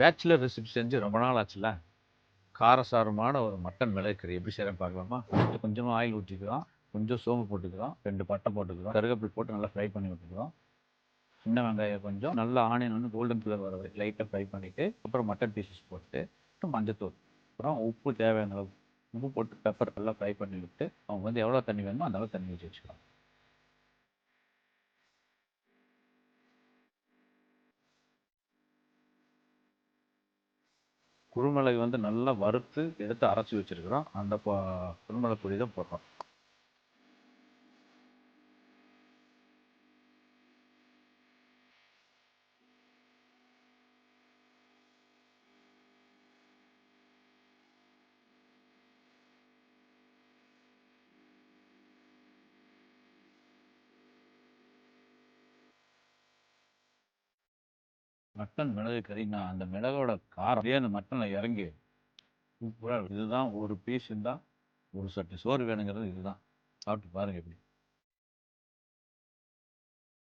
Bachelor recipe செஞ்சு ரொம்ப நாள் ஆச்சுல. காரசாரமான ஒரு மட்டன் மிளகு கறி எப்படி செய்யறேன்னு பார்க்கலாமா? கொஞ்சமாக ஆயில் ஊற்றிக்கிறோம், கொஞ்சம் சோம்பு போட்டுக்கிறோம், 2 பட்டை போட்டுக்கிறோம், கருவேப்பிலை போட்டு நல்லா ஃப்ரை பண்ணி விட்டுக்கிறோம். சின்ன வெங்காயம் கொஞ்சம் நல்லா ஆனியன் வந்து கோல்டன் கலர் வர வரை லைட்டாக ஃப்ரை பண்ணிவிட்டு அப்புறம் மட்டன் பீசஸ் போட்டு அப்புறம் மஞ்சத்தூள் அப்புறம் உப்பு தேவையான அளவு உப்பு போட்டு பெப்பர் நல்லா ஃப்ரை பண்ணி விட்டு அவங்க வந்து எவ்வளோ தண்ணி வேணுமோ அந்த அளவு தண்ணி ஊற்றி வச்சுக்கலாம். குருமிளகு வந்து நல்லா வறுத்து எடுத்து அரைச்சி வச்சிருக்கிறோம். அந்த குருமிளகு பொடி தான் போடுறோம். மட்டன் மிளகு கறினா அந்த மிளகோட காரம் அப்படியே அந்த மட்டனில் இறங்கி சூப்பராக. இதுதான் ஒரு பீஸ் இருந்தால் ஒரு சட்டி சோறு வேணுங்கிறது இதுதான். சாப்பிட்டு பாருங்க எப்படி.